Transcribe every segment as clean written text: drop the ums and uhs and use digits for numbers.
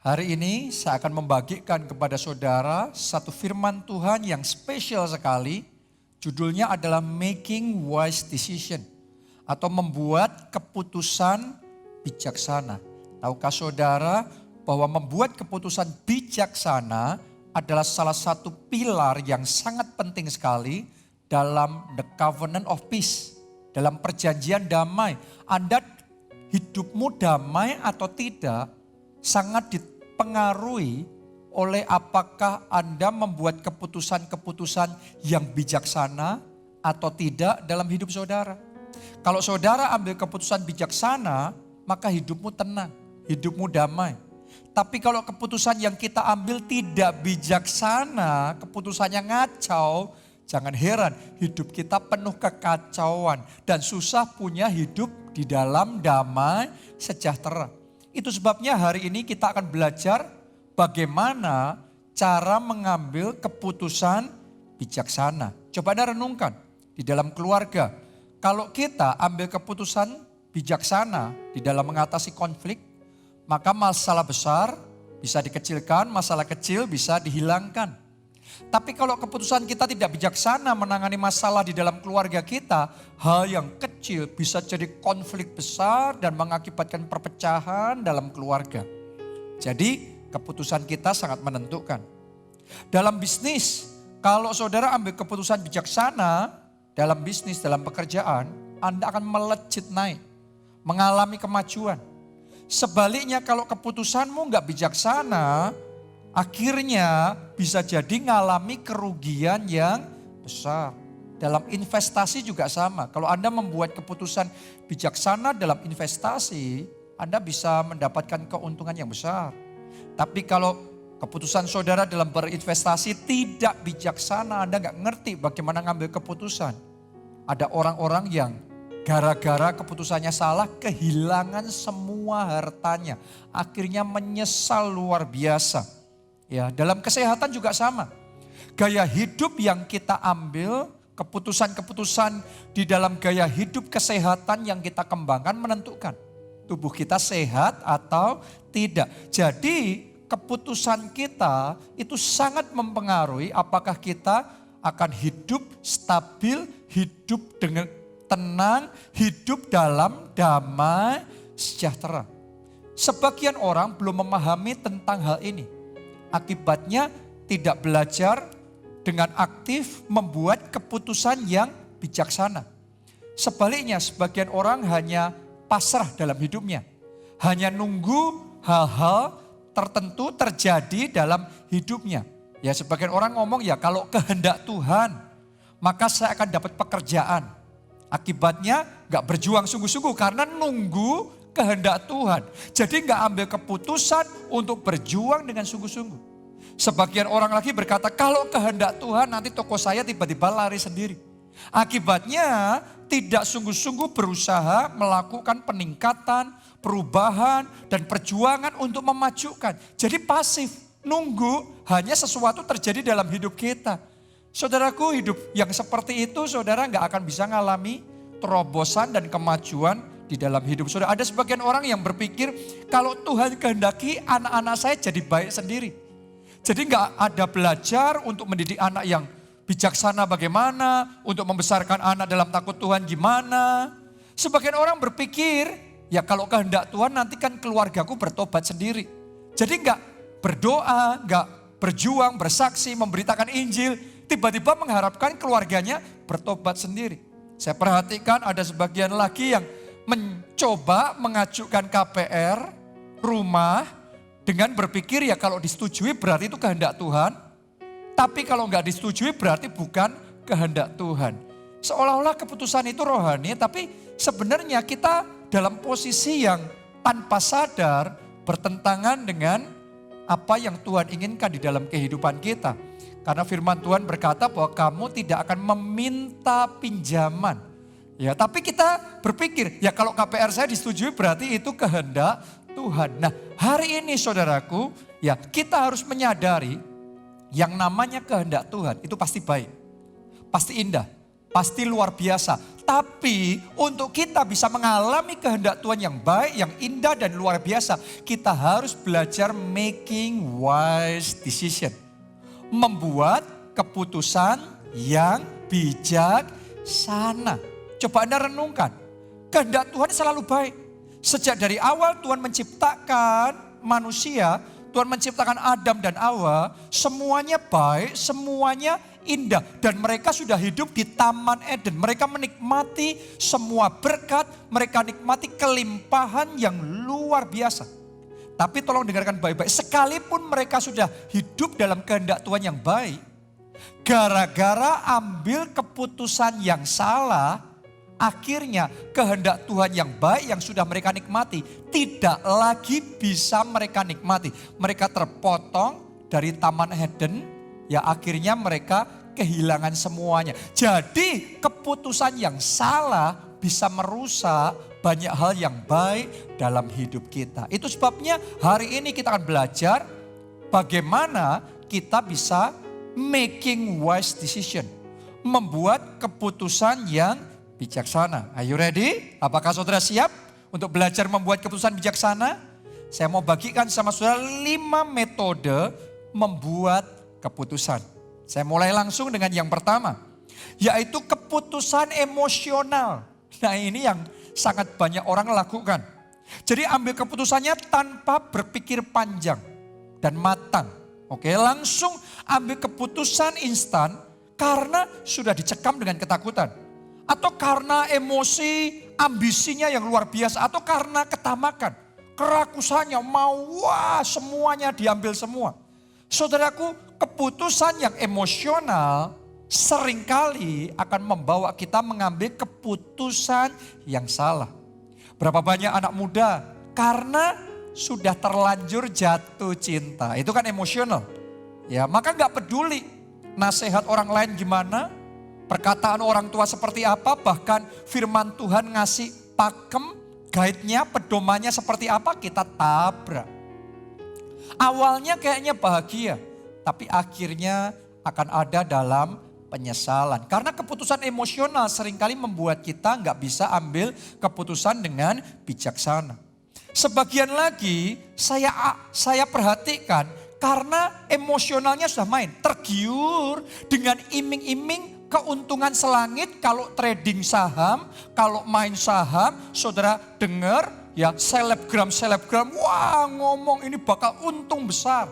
Hari ini saya akan membagikan kepada saudara satu firman Tuhan yang spesial sekali. Judulnya adalah Making Wise Decision atau membuat keputusan bijaksana. Tahukah saudara bahwa membuat keputusan bijaksana adalah salah satu pilar yang sangat penting sekali dalam the covenant of peace, dalam perjanjian damai. Anda hidupmu damai atau tidak sangat dipengaruhi oleh apakah Anda membuat keputusan-keputusan yang bijaksana atau tidak dalam hidup saudara. Kalau saudara ambil keputusan bijaksana, maka hidupmu tenang, hidupmu damai. Tapi kalau keputusan yang kita ambil tidak bijaksana, keputusannya ngacau, jangan heran hidup kita penuh kekacauan dan susah punya hidup di dalam damai sejahtera. Itu sebabnya hari ini kita akan belajar bagaimana cara mengambil keputusan bijaksana. Coba Anda renungkan di dalam keluarga. Kalau kita ambil keputusan bijaksana di dalam mengatasi konflik, maka masalah besar bisa dikecilkan, masalah kecil bisa dihilangkan. Tapi kalau keputusan kita tidak bijaksana menangani masalah di dalam keluarga kita, hal yang kecil bisa jadi konflik besar dan mengakibatkan perpecahan dalam keluarga. Jadi keputusan kita sangat menentukan. Dalam bisnis, kalau saudara ambil keputusan bijaksana dalam bisnis, dalam pekerjaan, Anda akan melejit naik, mengalami kemajuan. Sebaliknya kalau keputusanmu nggak bijaksana, akhirnya bisa jadi mengalami kerugian yang besar. Dalam investasi juga sama. Kalau Anda membuat keputusan bijaksana dalam investasi, Anda bisa mendapatkan keuntungan yang besar. Tapi kalau keputusan saudara dalam berinvestasi tidak bijaksana, Anda nggak ngerti bagaimana ngambil keputusan. Ada orang-orang yang gara-gara keputusannya salah, kehilangan semua hartanya. Akhirnya menyesal luar biasa. Ya, dalam kesehatan juga sama. Gaya hidup yang kita ambil, keputusan-keputusan di dalam gaya hidup kesehatan yang kita kembangkan menentukan tubuh kita sehat atau tidak. Jadi keputusan kita itu sangat mempengaruhi apakah kita akan hidup stabil, hidup dengan tenang, hidup dalam damai sejahtera. Sebagian orang belum memahami tentang hal ini. Akibatnya tidak belajar dengan aktif membuat keputusan yang bijaksana. Sebaliknya sebagian orang hanya pasrah dalam hidupnya. Hanya nunggu hal-hal tertentu terjadi dalam hidupnya. Ya sebagian orang ngomong ya kalau kehendak Tuhan maka saya akan dapat pekerjaan. Akibatnya gak berjuang sungguh-sungguh karena nunggu kehendak Tuhan. Jadi gak ambil keputusan untuk berjuang dengan sungguh-sungguh. Sebagian orang lagi berkata kalau kehendak Tuhan nanti toko saya tiba-tiba lari sendiri. Akibatnya tidak sungguh-sungguh berusaha melakukan peningkatan, perubahan dan perjuangan untuk memajukan. Jadi pasif, nunggu hanya sesuatu terjadi dalam hidup kita. Saudaraku, hidup yang seperti itu saudara gak akan bisa ngalami terobosan dan kemajuan di dalam hidup saudara. Ada sebagian orang yang berpikir kalau Tuhan kehendaki anak-anak saya jadi baik sendiri. Jadi gak ada belajar untuk mendidik anak yang bijaksana bagaimana, untuk membesarkan anak dalam takut Tuhan gimana. Sebagian orang berpikir ya kalau kehendak Tuhan nanti kan keluargaku bertobat sendiri. Jadi gak berdoa, gak berjuang, bersaksi, memberitakan Injil. Tiba-tiba mengharapkan keluarganya bertobat sendiri. Saya perhatikan ada sebagian lagi yang mencoba mengajukan KPR rumah dengan berpikir ya kalau disetujui berarti itu kehendak Tuhan. Tapi kalau nggak disetujui berarti bukan kehendak Tuhan. Seolah-olah keputusan itu rohani tapi sebenarnya kita dalam posisi yang tanpa sadar bertentangan dengan apa yang Tuhan inginkan di dalam kehidupan kita. Karena firman Tuhan berkata bahwa kamu tidak akan meminta pinjaman. Ya, tapi kita berpikir, ya kalau KPR saya disetujui berarti itu kehendak Tuhan. Nah, hari ini saudaraku, ya kita harus menyadari yang namanya kehendak Tuhan itu pasti baik, pasti indah, pasti luar biasa. Tapi untuk kita bisa mengalami kehendak Tuhan yang baik, yang indah dan luar biasa, kita harus belajar making wise decision. Membuat keputusan yang bijaksana. Coba Anda renungkan, kehendak Tuhan selalu baik. Sejak dari awal Tuhan menciptakan manusia, Tuhan menciptakan Adam dan Hawa, semuanya baik, semuanya indah. Dan mereka sudah hidup di Taman Eden. Mereka menikmati semua berkat, mereka nikmati kelimpahan yang luar biasa. Tapi tolong dengarkan baik-baik, sekalipun mereka sudah hidup dalam kehendak Tuhan yang baik, gara-gara ambil keputusan yang salah, akhirnya kehendak Tuhan yang baik yang sudah mereka nikmati tidak lagi bisa mereka nikmati. Mereka terpotong dari Taman Eden, ya akhirnya mereka kehilangan semuanya. Jadi keputusan yang salah bisa merusak banyak hal yang baik dalam hidup kita. Itu sebabnya hari ini kita akan belajar bagaimana kita bisa making wise decision. Membuat keputusan yang bijaksana. Are you ready? Apakah saudara siap untuk belajar membuat keputusan bijaksana? Saya mau bagikan sama saudara 5 metode membuat keputusan. Saya mulai langsung dengan yang pertama, yaitu keputusan emosional. Nah ini yang sangat banyak orang lakukan. Jadi ambil keputusannya tanpa berpikir panjang dan matang. Oke, langsung ambil keputusan instan karena sudah dicekam dengan ketakutan. Atau karena emosi, ambisinya yang luar biasa. Atau karena ketamakan, kerakusannya mau semuanya diambil semua. Saudaraku, keputusan yang emosional seringkali akan membawa kita mengambil keputusan yang salah. Berapa banyak anak muda karena sudah terlanjur jatuh cinta. Itu kan emosional. Ya, maka gak peduli nasihat orang lain gimana, perkataan orang tua seperti apa, bahkan firman Tuhan ngasih pakem, guide-nya, pedomannya seperti apa, kita tabrak. Awalnya kayaknya bahagia, tapi akhirnya akan ada dalam penyesalan. Karena keputusan emosional seringkali membuat kita gak bisa ambil keputusan dengan bijaksana. Sebagian lagi saya perhatikan karena emosionalnya sudah main. Tergiur dengan iming-iming keuntungan selangit kalau trading saham, kalau main saham. Saudara dengar ya selebgram, wah ngomong ini bakal untung besar.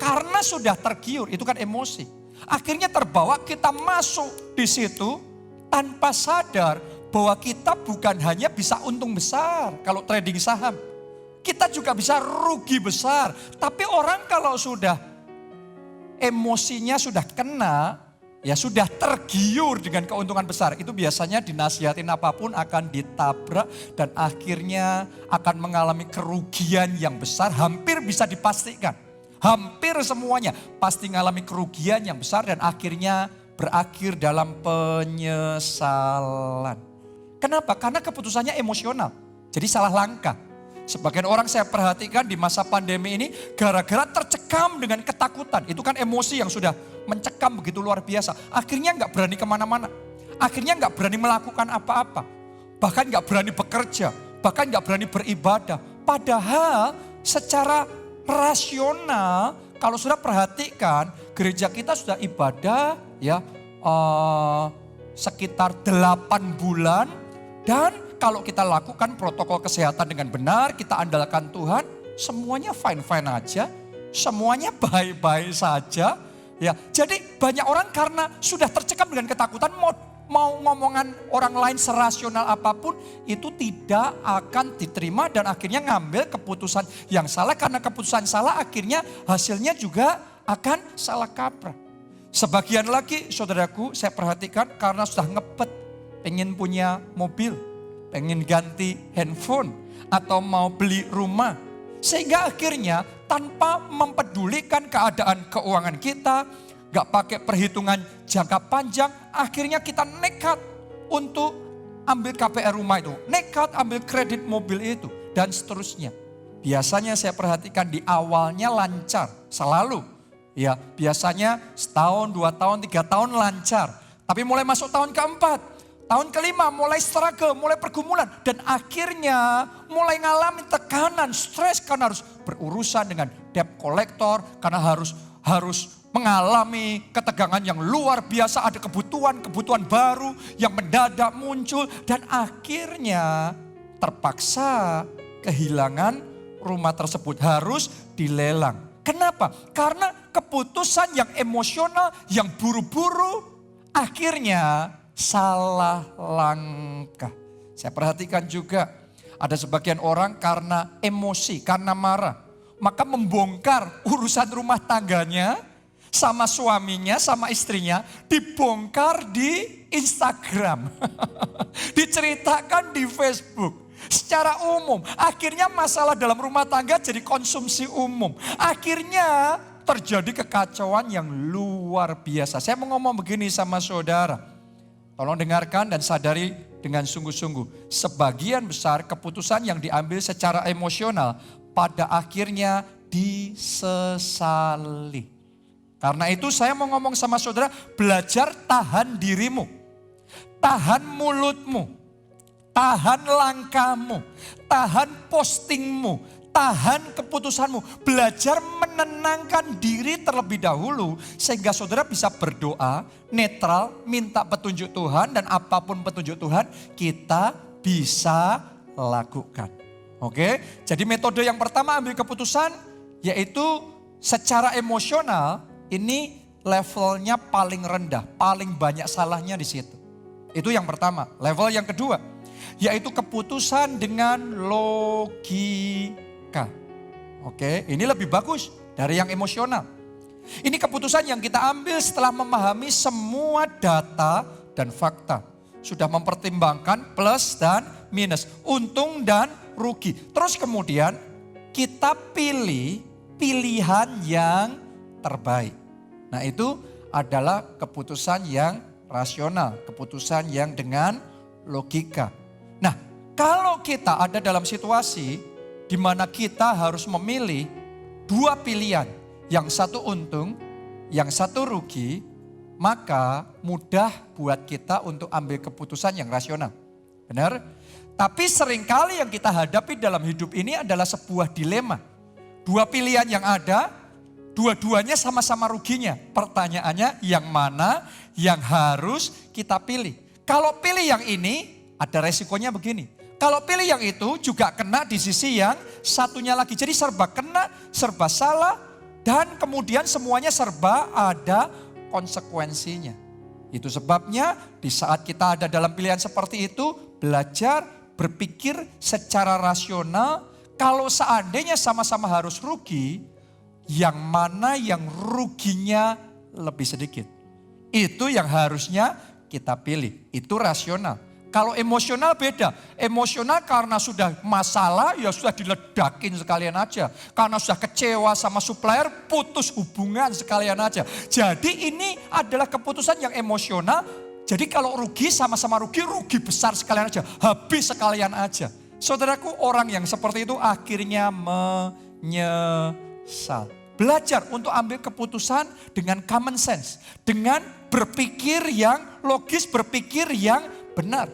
Karena sudah tergiur, itu kan emosi. Akhirnya terbawa kita masuk di situ tanpa sadar bahwa kita bukan hanya bisa untung besar kalau trading saham. Kita juga bisa rugi besar. Tapi orang kalau sudah emosinya sudah kena, ya sudah tergiur dengan keuntungan besar. Itu biasanya dinasihatin apapun akan ditabrak dan akhirnya akan mengalami kerugian yang besar. Hampir bisa dipastikan. Hampir semuanya pasti mengalami kerugian yang besar dan akhirnya berakhir dalam penyesalan. Kenapa? Karena keputusannya emosional. Jadi salah langkah. Sebagian orang saya perhatikan di masa pandemi ini gara-gara tercekam dengan ketakutan. Itu kan emosi yang sudah mencekam begitu luar biasa. Akhirnya gak berani kemana-mana. Akhirnya gak berani melakukan apa-apa. Bahkan gak berani bekerja. Bahkan gak berani beribadah. Padahal secara rasional kalau sudah perhatikan gereja kita sudah ibadah ya sekitar 8 bulan. Dan kalau kita lakukan protokol kesehatan dengan benar, kita andalkan Tuhan, semuanya fine-fine aja, semuanya baik-baik saja. Ya, jadi banyak orang karena sudah tercekam dengan ketakutan, mau ngomongan orang lain serasional apapun, itu tidak akan diterima dan akhirnya ngambil keputusan yang salah. Karena keputusan salah akhirnya hasilnya juga akan salah kaprah. Sebagian lagi saudaraku saya perhatikan karena sudah ngepet, pengen punya mobil, pengen ganti handphone atau mau beli rumah. Sehingga akhirnya tanpa mempedulikan keadaan keuangan kita, gak pakai perhitungan jangka panjang, akhirnya kita nekat untuk ambil KPR rumah itu. Nekat ambil kredit mobil itu dan seterusnya. Biasanya saya perhatikan di awalnya lancar, selalu. Ya biasanya setahun, 2 tahun, 3 tahun lancar. Tapi mulai masuk tahun keempat, Tahun kelima mulai struggle, mulai pergumulan. Dan akhirnya mulai ngalami tekanan, stres karena harus berurusan dengan debt collector. Karena harus mengalami ketegangan yang luar biasa. Ada kebutuhan baru yang mendadak muncul. Dan akhirnya terpaksa kehilangan rumah tersebut, harus dilelang. Kenapa? Karena keputusan yang emosional, yang buru-buru, akhirnya salah langkah. Saya perhatikan juga ada sebagian orang karena emosi, karena marah, maka membongkar urusan rumah tangganya sama suaminya, sama istrinya, dibongkar di Instagram. Diceritakan di Facebook. Secara umum, akhirnya masalah dalam rumah tangga jadi konsumsi umum. Akhirnya terjadi kekacauan yang luar biasa. Saya mau ngomong begini sama saudara. Tolong dengarkan dan sadari dengan sungguh-sungguh. Sebagian besar keputusan yang diambil secara emosional pada akhirnya disesali. Karena itu saya mau ngomong sama saudara, belajar tahan dirimu. Tahan mulutmu. Tahan langkahmu. Tahan postingmu. Tahan keputusanmu. Belajar menenangkan diri terlebih dahulu. Sehingga saudara bisa berdoa, netral, minta petunjuk Tuhan. Dan apapun petunjuk Tuhan kita bisa lakukan. Oke, jadi metode yang pertama ambil keputusan. Yaitu secara emosional ini levelnya paling rendah. Paling banyak salahnya di situ. Itu yang pertama. Level yang kedua yaitu keputusan dengan logika. Oke, ini lebih bagus dari yang emosional. Ini keputusan yang kita ambil setelah memahami semua data dan fakta. Sudah mempertimbangkan plus dan minus, untung dan rugi. Terus kemudian kita pilih pilihan yang terbaik. Nah itu adalah keputusan yang rasional, keputusan yang dengan logika. Nah, kalau kita ada dalam situasi di mana kita harus memilih dua pilihan, yang satu untung, yang satu rugi, maka mudah buat kita untuk ambil keputusan yang rasional. Benar? Tapi seringkali yang kita hadapi dalam hidup ini adalah sebuah dilema. Dua pilihan yang ada, dua-duanya sama-sama ruginya. Pertanyaannya yang mana yang harus kita pilih? Kalau pilih yang ini, ada resikonya begini. Kalau pilih yang itu juga kena di sisi yang satunya lagi. Jadi serba kena, serba salah. Dan kemudian semuanya serba ada konsekuensinya. Itu sebabnya di saat kita ada dalam pilihan seperti itu. Belajar berpikir secara rasional. Kalau seandainya sama-sama harus rugi. Yang mana yang ruginya lebih sedikit. Itu yang harusnya kita pilih. Itu rasional. Kalau emosional beda. Emosional karena sudah masalah ya sudah diledakin sekalian aja. Karena sudah kecewa sama supplier putus hubungan sekalian aja. Jadi ini adalah keputusan yang emosional. Jadi kalau rugi sama-sama rugi, rugi besar sekalian aja. Habis sekalian aja. Saudaraku, orang yang seperti itu akhirnya menyesal. Belajar untuk ambil keputusan dengan common sense. Dengan berpikir yang logis, berpikir yang benar.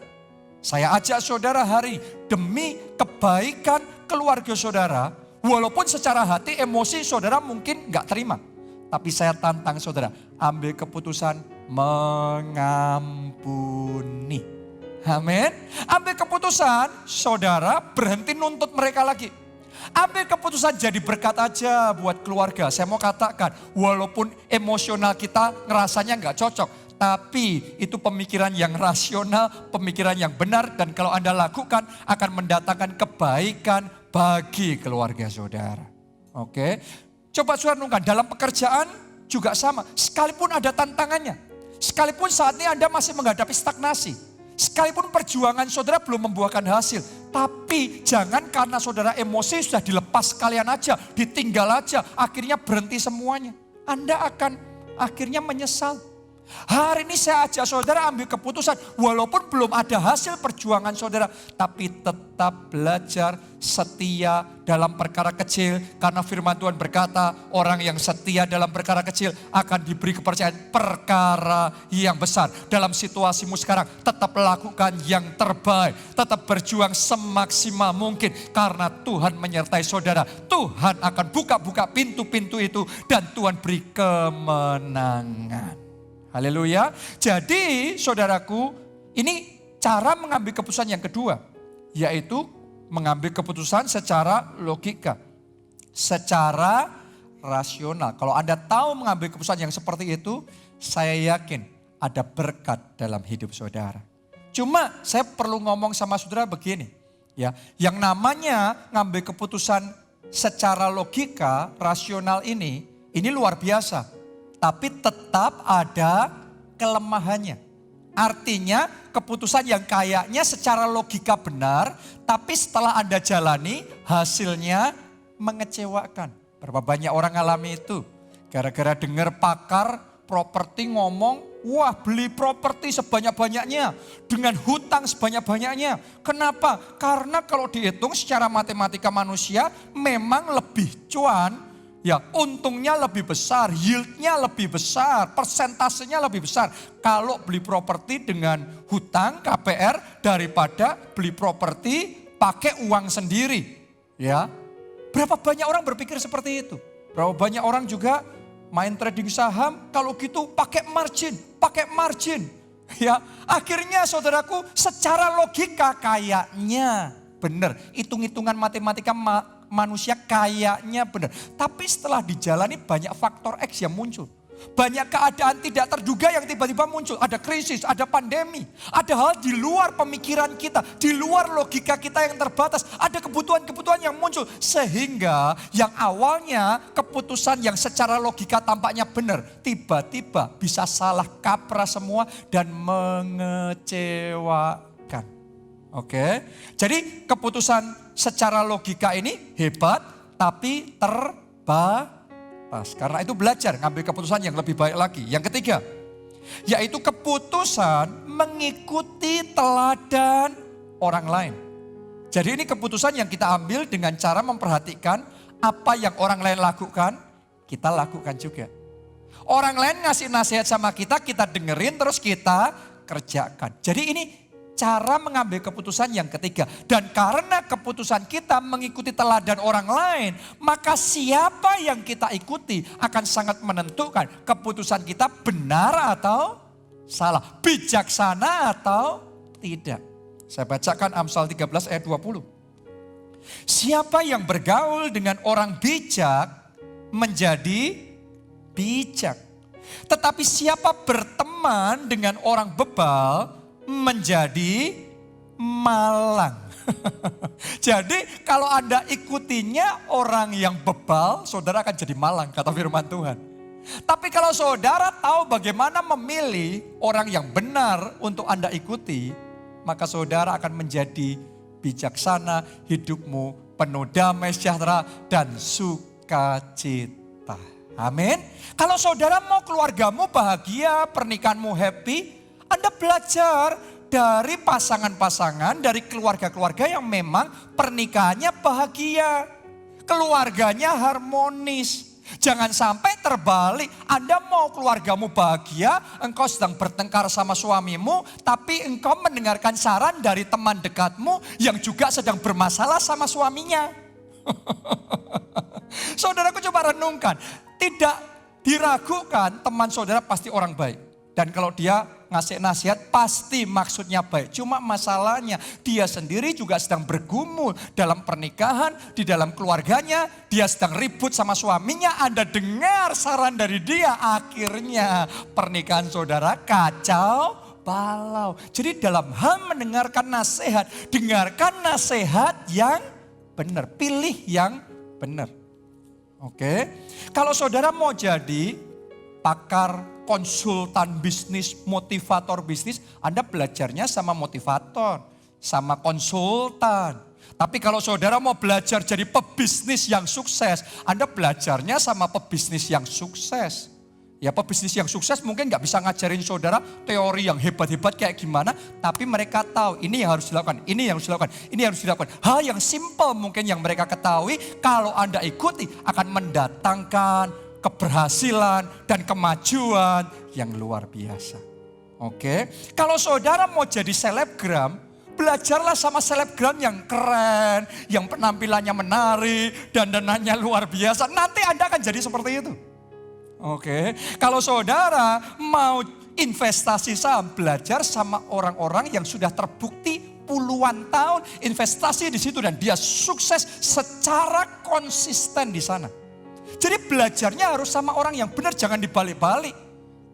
Saya ajak saudara hari demi kebaikan keluarga saudara. Walaupun secara hati emosi saudara mungkin gak terima. Tapi saya tantang saudara, ambil keputusan mengampuni. Amin. Ambil keputusan saudara berhenti nuntut mereka lagi. Ambil keputusan jadi berkat aja buat keluarga. Saya mau katakan walaupun emosional kita ngerasanya gak cocok. Tapi itu pemikiran yang rasional, pemikiran yang benar. Dan kalau Anda lakukan akan mendatangkan kebaikan bagi keluarga saudara. Oke, coba saudara renungkan dalam pekerjaan juga sama. Sekalipun ada tantangannya. Sekalipun saat ini Anda masih menghadapi stagnasi. Sekalipun perjuangan saudara belum membuahkan hasil. Tapi jangan karena saudara emosi sudah dilepas sekalian aja. Ditinggal aja, akhirnya berhenti semuanya. Anda akan akhirnya menyesal. Hari ini saya ajak saudara ambil keputusan walaupun belum ada hasil perjuangan saudara. Tapi tetap belajar setia dalam perkara kecil. Karena firman Tuhan berkata orang yang setia dalam perkara kecil akan diberi kepercayaan perkara yang besar. Dalam situasimu sekarang tetap lakukan yang terbaik. Tetap berjuang semaksimal mungkin. Karena Tuhan menyertai saudara. Tuhan akan buka-buka pintu-pintu itu dan Tuhan beri kemenangan. Haleluya. Jadi saudaraku, ini cara mengambil keputusan yang kedua. Yaitu mengambil keputusan secara logika. Secara rasional. Kalau Anda tahu mengambil keputusan yang seperti itu, saya yakin ada berkat dalam hidup saudara. Cuma saya perlu ngomong sama saudara begini. Ya, yang namanya ngambil keputusan secara logika, rasional ini luar biasa. Tapi tetap ada kelemahannya. Artinya keputusan yang kayaknya secara logika benar, tapi setelah Anda jalani hasilnya mengecewakan. Berapa banyak orang alami itu? Gara-gara dengar pakar properti ngomong, wah beli properti sebanyak-banyaknya. Dengan hutang sebanyak-banyaknya. Kenapa? Karena kalau dihitung secara matematika manusia memang lebih cuan. Ya, untungnya lebih besar, yieldnya lebih besar, persentasenya lebih besar. Kalau beli properti dengan hutang KPR daripada beli properti pakai uang sendiri. Ya, berapa banyak orang berpikir seperti itu? Berapa banyak orang juga main trading saham, kalau gitu pakai margin. Ya, akhirnya saudaraku secara logika kayaknya benar, hitung-hitungan matematika manusia kayaknya benar. Tapi setelah dijalani banyak faktor X yang muncul. Banyak keadaan tidak terduga yang tiba-tiba muncul. Ada krisis, ada pandemi. Ada hal di luar pemikiran kita. Di luar logika kita yang terbatas. Ada kebutuhan-kebutuhan yang muncul. Sehingga yang awalnya keputusan yang secara logika tampaknya benar. Tiba-tiba bisa salah kaprah semua dan mengecewakan. Oke, jadi keputusan secara logika ini hebat tapi terbatas. Karena itu belajar ngambil keputusan yang lebih baik lagi. Yang ketiga, yaitu keputusan mengikuti teladan orang lain. Jadi ini keputusan yang kita ambil dengan cara memperhatikan apa yang orang lain lakukan, kita lakukan juga. Orang lain ngasih nasihat sama kita dengerin terus kita kerjakan. Jadi ini cara mengambil keputusan yang ketiga. Dan karena keputusan kita mengikuti teladan orang lain, maka siapa yang kita ikuti akan sangat menentukan keputusan kita benar atau salah, bijaksana atau tidak. Saya bacakan Amsal 13 ayat 20. Siapa yang bergaul dengan orang bijak menjadi bijak. Tetapi siapa berteman dengan orang bebal menjadi malang. Jadi kalau Anda ikutinya orang yang bebal, saudara akan jadi malang, kata firman Tuhan. Tapi kalau saudara tahu bagaimana memilih orang yang benar untuk Anda ikuti, maka saudara akan menjadi bijaksana, hidupmu penuh damai sejahtera dan sukacita. Amin. Kalau saudara mau keluargamu bahagia, pernikahanmu happy, Anda belajar dari pasangan-pasangan, dari keluarga-keluarga yang memang pernikahannya bahagia. Keluarganya harmonis. Jangan sampai terbalik, Anda mau keluargamu bahagia, engkau sedang bertengkar sama suamimu, tapi engkau mendengarkan saran dari teman dekatmu yang juga sedang bermasalah sama suaminya. Saudaraku coba renungkan, tidak diragukan teman saudara pasti orang baik. Dan kalau dia ngasih nasihat pasti maksudnya baik. Cuma masalahnya dia sendiri juga sedang bergumul dalam pernikahan, di dalam keluarganya. Dia sedang ribut sama suaminya, Anda dengar saran dari dia. Akhirnya pernikahan saudara kacau balau. Jadi dalam hal mendengarkan nasihat, dengarkan nasihat yang benar. Pilih yang benar. Oke, kalau saudara mau jadi pakar konsultan bisnis, motivator bisnis, Anda belajarnya sama motivator, sama konsultan. Tapi kalau saudara mau belajar jadi pebisnis yang sukses, Anda belajarnya sama pebisnis yang sukses. Ya pebisnis yang sukses mungkin nggak bisa ngajarin saudara teori yang hebat-hebat kayak gimana. Tapi mereka tahu ini yang harus dilakukan, ini yang harus dilakukan, ini yang harus dilakukan. Hal yang simple mungkin yang mereka ketahui kalau Anda ikuti akan mendatangkan keberhasilan dan kemajuan yang luar biasa. Oke, kalau saudara mau jadi selebgram, belajarlah sama selebgram yang keren, yang penampilannya menarik, dandanannya luar biasa. Nanti Anda akan jadi seperti itu. Oke, kalau saudara mau investasi saham, belajar sama orang-orang yang sudah terbukti puluhan tahun investasi di situ dan dia sukses secara konsisten di sana. Jadi belajarnya harus sama orang yang benar, jangan dibalik-balik.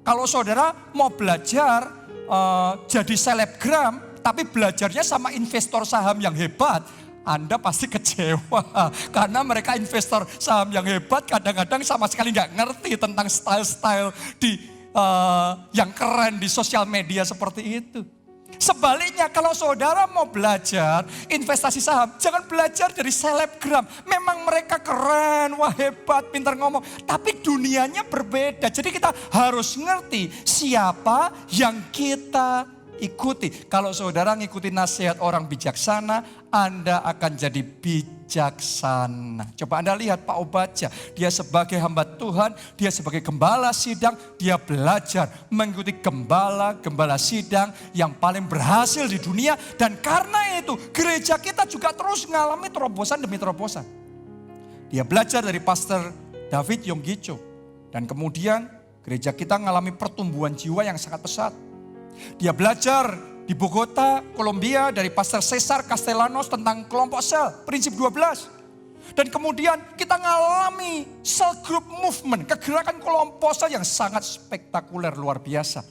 Kalau saudara mau belajar jadi selebgram, tapi belajarnya sama investor saham yang hebat, Anda pasti kecewa. Karena mereka investor saham yang hebat kadang-kadang sama sekali nggak ngerti tentang style-style yang keren di sosial media seperti itu. Sebaliknya kalau saudara mau belajar investasi saham, jangan belajar dari selebgram. Memang mereka keren, wah hebat, pintar ngomong. Tapi dunianya berbeda. Jadi kita harus ngerti siapa yang kita ikuti. Kalau saudara ngikuti nasihat orang bijaksana, Anda akan jadi bijaksana. Coba Anda lihat Pak Obadja, dia sebagai hamba Tuhan, dia sebagai gembala sidang, dia belajar mengikuti gembala sidang yang paling berhasil di dunia. Dan karena itu gereja kita juga terus mengalami terobosan demi terobosan. Dia belajar dari Pastor David Yonggicho. Dan kemudian gereja kita mengalami pertumbuhan jiwa yang sangat pesat. Dia belajar di Bogota, Kolombia dari Pastor Cesar Castellanos tentang kelompok sel, prinsip 12. Dan kemudian kita mengalami cell group movement, kegerakan kelompok sel yang sangat spektakuler, luar biasa.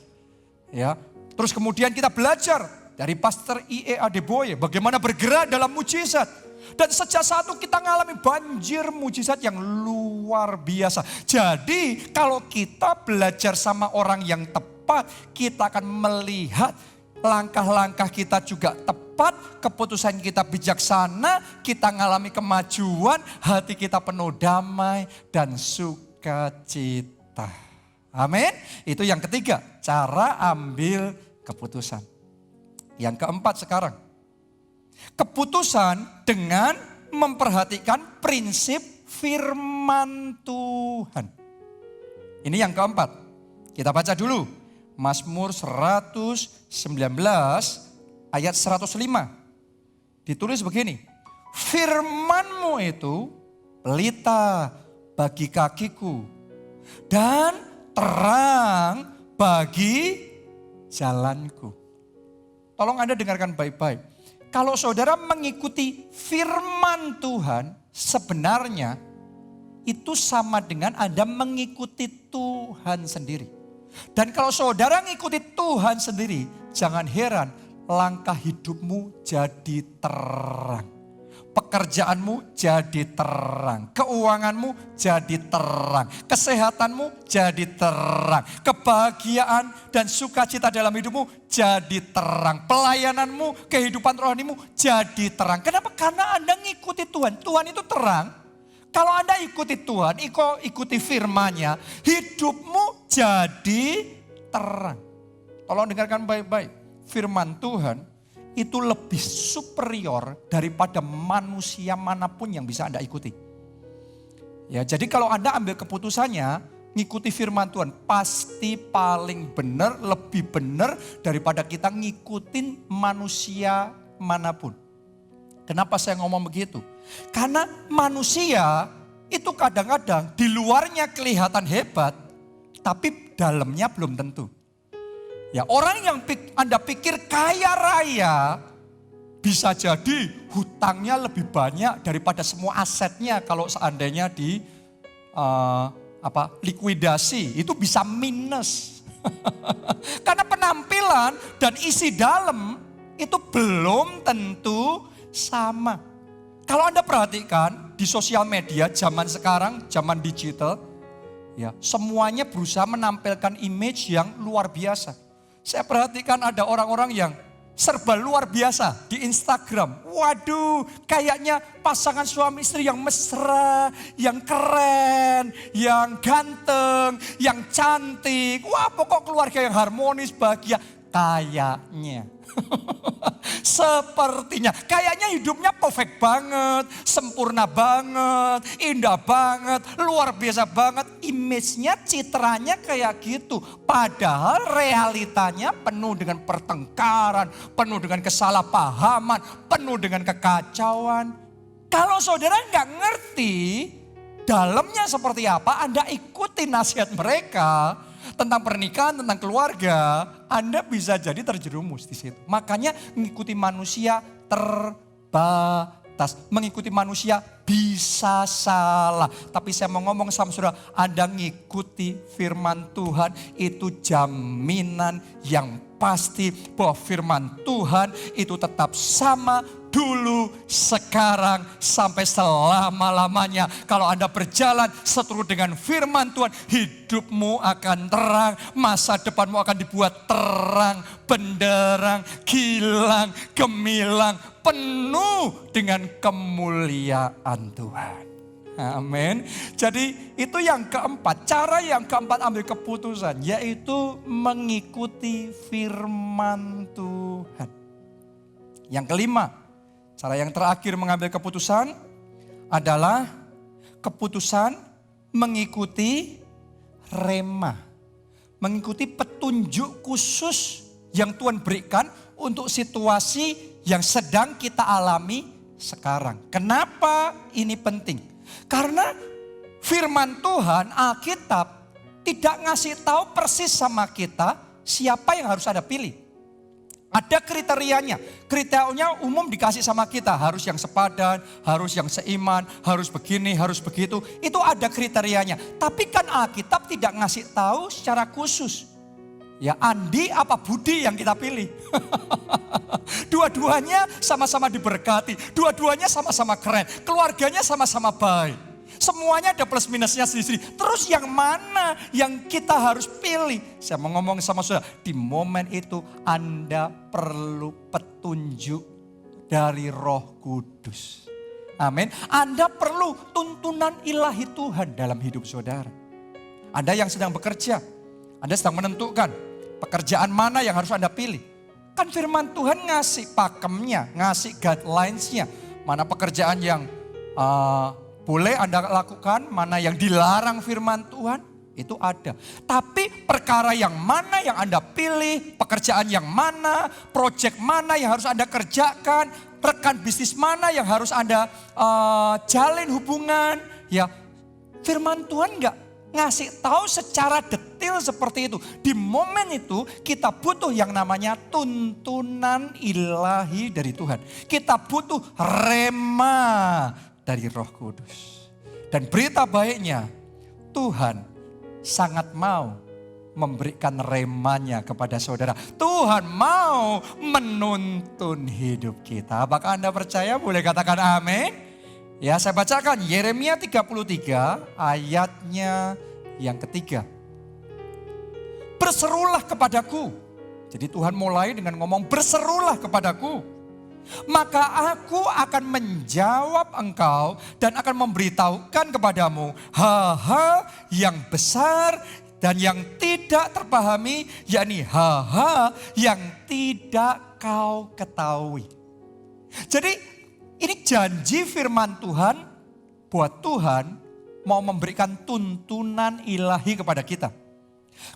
Ya, terus kemudian kita belajar dari Pastor I.E. Adeboye bagaimana bergerak dalam mujizat. Dan sejak saat itu kita mengalami banjir mujizat yang luar biasa. Jadi kalau kita belajar sama orang yang tepat, kita akan melihat langkah-langkah kita juga tepat, keputusan kita bijaksana, kita mengalami kemajuan, hati kita penuh damai dan sukacita. Amin. Itu yang ketiga, cara ambil keputusan. Yang keempat sekarang, keputusan dengan memperhatikan prinsip firman Tuhan. Ini yang keempat. Kita baca dulu. Mazmur 119 ayat 105. Ditulis begini. Firman-Mu itu pelita bagi kakiku dan terang bagi jalanku. Tolong Anda dengarkan baik-baik. Kalau saudara mengikuti firman Tuhan, sebenarnya itu sama dengan Anda mengikuti Tuhan sendiri. Dan kalau saudara mengikuti Tuhan sendiri, jangan heran langkah hidupmu jadi terang. Pekerjaanmu jadi terang, keuanganmu jadi terang, kesehatanmu jadi terang, kebahagiaan dan sukacita dalam hidupmu jadi terang, pelayananmu, kehidupan rohanimu jadi terang. Kenapa? Karena Anda ngikuti Tuhan. Tuhan itu terang. Kalau Anda ikuti Tuhan, ikuti firman-Nya, hidupmu jadi terang. Tolong dengarkan baik-baik. Firman Tuhan itu lebih superior daripada manusia manapun yang bisa Anda ikuti. Ya, jadi kalau Anda ambil keputusannya, ngikuti firman Tuhan, pasti paling benar, lebih benar daripada kita ngikutin manusia manapun. Kenapa saya ngomong begitu? Karena manusia itu kadang-kadang di luarnya kelihatan hebat, tapi dalamnya belum tentu. Ya, orang yang Anda pikir kaya raya, bisa jadi hutangnya lebih banyak daripada semua asetnya kalau seandainya di likuidasi, itu bisa minus. Karena penampilan dan isi dalam itu belum tentu sama. Kalau Anda perhatikan di sosial media zaman sekarang, zaman digital, ya semuanya berusaha menampilkan image yang luar biasa. Saya perhatikan ada orang-orang yang serba luar biasa di Instagram. Waduh, kayaknya pasangan suami istri yang mesra, yang keren, yang ganteng, yang cantik. Wah, pokok keluarga yang harmonis, bahagia. Kayaknya. Sepertinya, kayaknya hidupnya perfect banget, sempurna banget, indah banget, luar biasa banget. Image-nya, citranya kayak gitu. Padahal realitanya penuh dengan pertengkaran, penuh dengan kesalahpahaman, penuh dengan kekacauan. Kalau saudara nggak ngerti dalamnya seperti apa, Anda ikuti nasihat mereka tentang pernikahan, tentang keluarga, Anda bisa jadi terjerumus di situ. Makanya mengikuti manusia terbatas. Mengikuti manusia bisa salah. Tapi saya mau ngomong sama saudara, Anda ngikuti firman Tuhan, itu jaminan yang pasti bahwa firman Tuhan itu tetap sama dulu, sekarang, sampai selama-lamanya. Kalau Anda berjalan seturut dengan firman Tuhan, hidupmu akan terang, masa depanmu akan dibuat terang, benderang, gilang, gemilang, penuh dengan kemuliaan Tuhan. Amin. Jadi itu yang keempat, cara yang keempat ambil keputusan, yaitu mengikuti firman Tuhan. Yang kelima, cara yang terakhir mengambil keputusan adalah keputusan mengikuti rema. Mengikuti petunjuk khusus yang Tuhan berikan untuk situasi yang sedang kita alami sekarang. Kenapa ini penting? Karena firman Tuhan, Alkitab tidak ngasih tahu persis sama kita siapa yang harus Anda pilih. Ada kriterianya. Kriterianya umum dikasih sama kita. Harus yang sepadan, harus yang seiman, harus begini, harus begitu. Itu ada kriterianya. Tapi kan Alkitab tidak ngasih tahu secara khusus. Ya Andi apa Budi yang kita pilih. Dua-duanya sama-sama diberkati. Dua-duanya sama-sama keren. Keluarganya sama-sama baik. Semuanya ada plus minusnya sendiri-sendiri. Terus yang mana yang kita harus pilih? Saya mau ngomong sama saudara, di momen itu Anda perlu petunjuk dari Roh Kudus. Amin. Anda perlu tuntunan ilahi Tuhan dalam hidup saudara. Anda yang sedang bekerja, Anda sedang menentukan pekerjaan mana yang harus Anda pilih. Kan firman Tuhan ngasih pakemnya, ngasih guidelines-nya. Mana pekerjaan yang boleh Anda lakukan, mana yang dilarang firman Tuhan, itu ada. Tapi perkara yang mana yang Anda pilih, pekerjaan yang mana, proyek mana yang harus Anda kerjakan, rekan bisnis mana yang harus Anda jalin hubungan, ya firman Tuhan enggak ngasih tahu secara detail seperti itu. Di momen itu kita butuh yang namanya tuntunan ilahi dari Tuhan. Kita butuh rema dari Roh Kudus. Dan berita baiknya, Tuhan sangat mau memberikan remanya kepada saudara. Tuhan mau menuntun hidup kita. Apakah Anda percaya? Boleh katakan amin? Ya, saya bacakan Yeremia 33 ayatnya yang ketiga. Berserulah kepadaku. Jadi Tuhan mulai dengan ngomong berserulah kepadaku. Maka aku akan menjawab engkau dan akan memberitahukan kepadamu hal-hal yang besar dan yang tidak terpahami, yakni hal-hal yang tidak kau ketahui. Jadi ini janji firman Tuhan buat Tuhan mau memberikan tuntunan ilahi kepada kita.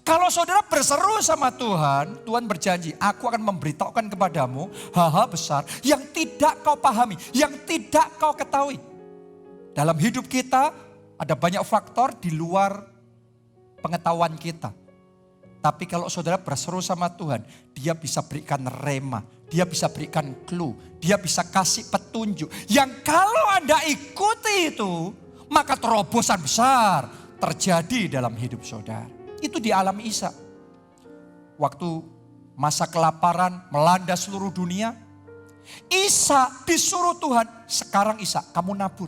Kalau saudara berseru sama Tuhan, Tuhan berjanji, aku akan memberitahukan kepadamu hal-hal besar yang tidak kau pahami, yang tidak kau ketahui. Dalam hidup kita ada banyak faktor di luar pengetahuan kita. Tapi kalau saudara berseru sama Tuhan, dia bisa berikan rema, dia bisa berikan clue, dia bisa kasih petunjuk. Yang kalau Anda ikuti itu, maka terobosan besar terjadi dalam hidup saudara. Itu dialami Isa. Waktu masa kelaparan melanda seluruh dunia, Isa disuruh Tuhan, sekarang Isa kamu nabur.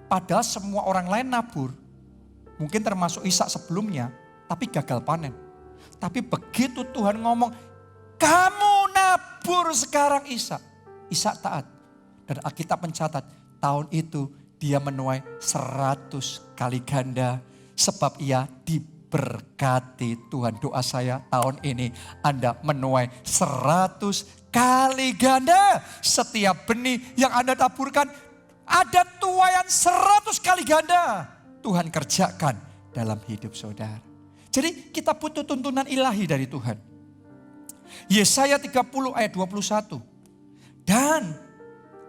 Padahal semua orang lain nabur, mungkin termasuk Isa sebelumnya, tapi gagal panen. Tapi begitu Tuhan ngomong, kamu nabur. menabur sekarang Ishak. Ishak taat. Dan Alkitab mencatat tahun itu dia menuai 100 kali ganda. Sebab ia diberkati Tuhan. Doa saya tahun ini Anda menuai 100 kali ganda. Setiap benih yang Anda taburkan ada tuaian 100 kali ganda. Tuhan kerjakan dalam hidup saudara. Jadi kita butuh tuntunan ilahi dari Tuhan. Yesaya 30 ayat 21. Dan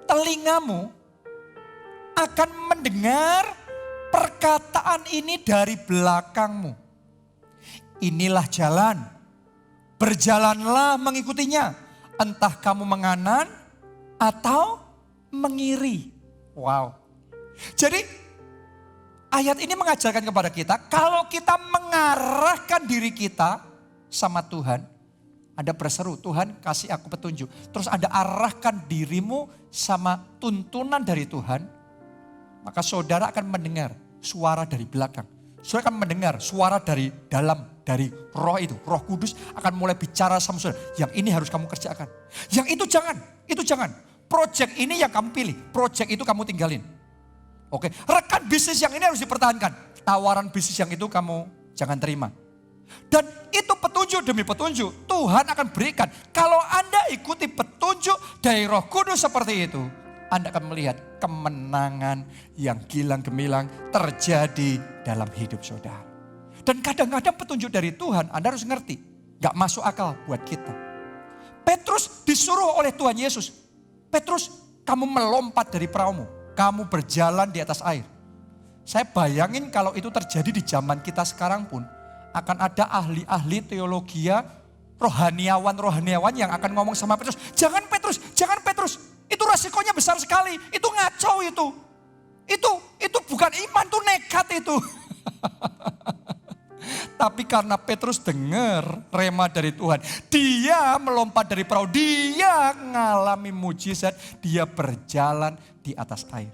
telingamu akan mendengar perkataan ini dari belakangmu. Inilah jalan, berjalanlah mengikutinya. Entah kamu menganan atau mengiri. Wow. Jadi ayat ini mengajarkan kepada kita, kalau kita mengarahkan diri kita sama Tuhan, Anda berseru, Tuhan kasih aku petunjuk. Terus Anda arahkan dirimu sama tuntunan dari Tuhan, maka saudara akan mendengar suara dari belakang. Saudara akan mendengar suara dari dalam, dari roh itu. Roh Kudus akan mulai bicara sama saudara. Yang ini harus kamu kerjakan. Yang itu jangan. Project ini yang kamu pilih, project itu kamu tinggalin. Oke, rekan bisnis yang ini harus dipertahankan. Tawaran bisnis yang itu kamu jangan terima. Dan itu petunjuk demi petunjuk Tuhan akan berikan. Kalau Anda ikuti petunjuk dari Roh Kudus seperti itu, Anda akan melihat kemenangan yang gilang gemilang terjadi dalam hidup saudara. Dan kadang-kadang petunjuk dari Tuhan Anda harus ngerti, gak masuk akal buat kita. Petrus disuruh oleh Tuhan Yesus, Petrus kamu melompat dari perahumu, kamu berjalan di atas air. Saya bayangin kalau itu terjadi di zaman kita sekarang pun, akan ada ahli-ahli teologi, rohaniawan yang akan ngomong sama Petrus, jangan Petrus, itu resikonya besar sekali, itu ngaco itu bukan iman, itu nekat itu. Tapi karena Petrus dengar rema dari Tuhan, dia melompat dari perahu, dia mengalami mujizat, dia berjalan di atas air.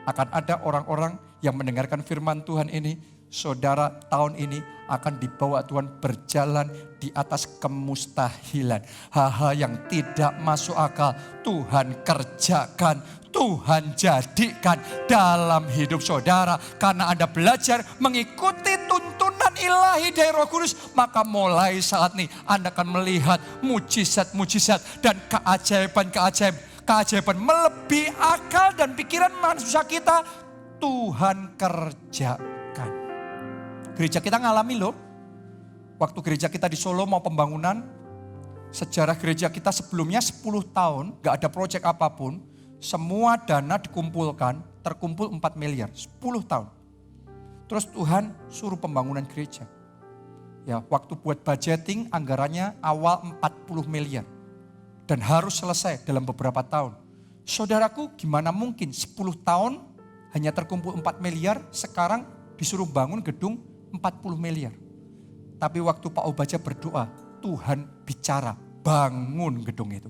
Akan ada orang-orang yang mendengarkan firman Tuhan ini, saudara tahun ini akan dibawa Tuhan berjalan di atas kemustahilan. Hal-hal yang tidak masuk akal Tuhan kerjakan, Tuhan jadikan dalam hidup saudara. Karena Anda belajar mengikuti tuntunan ilahi dari Roh Kudus, maka mulai saat ini Anda akan melihat mujizat-mujizat dan keajaiban melebihi akal dan pikiran manusia kita. Tuhan kerjakan. Gereja kita ngalami loh, waktu gereja kita di Solo mau pembangunan, sejarah gereja kita sebelumnya 10 tahun gak ada proyek apapun, semua dana dikumpulkan, terkumpul 4 miliar, 10 tahun. Terus Tuhan suruh pembangunan gereja. Ya, waktu buat budgeting anggarannya awal 40 miliar. Dan harus selesai dalam beberapa tahun. Saudaraku, gimana mungkin 10 tahun hanya terkumpul 4 miliar, sekarang disuruh bangun gedung 40 miliar. Tapi waktu Pak Obaja berdoa, Tuhan bicara, bangun gedung itu.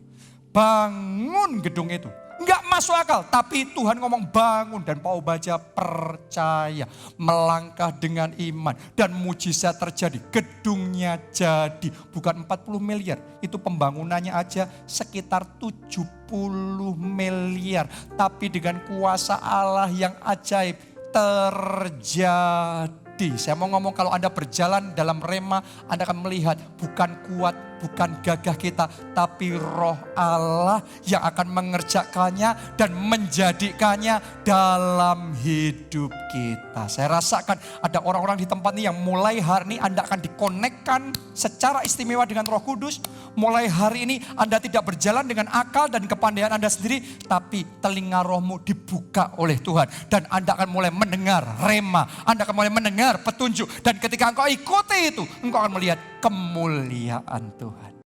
Bangun gedung itu. Enggak masuk akal, tapi Tuhan ngomong bangun dan Pak Obaja percaya. Melangkah dengan iman dan mujizat terjadi. Gedungnya jadi, bukan 40 miliar. Itu pembangunannya aja sekitar 70 miliar. Tapi dengan kuasa Allah yang ajaib terjadi. Saya mau ngomong kalau Anda berjalan dalam rema, Anda akan melihat bukan kuat, bukan gagah kita, tapi roh Allah yang akan mengerjakannya dan menjadikannya dalam hidup kita. Saya rasakan ada orang-orang di tempat ini yang mulai hari ini Anda akan dikonekkan secara istimewa dengan Roh Kudus. Mulai hari ini Anda tidak berjalan dengan akal dan kepandaian Anda sendiri, tapi telinga rohmu dibuka oleh Tuhan. Dan Anda akan mulai mendengar rema, Anda akan mulai mendengar petunjuk. Dan ketika engkau ikuti itu, engkau akan melihat kemuliaan Tuhan.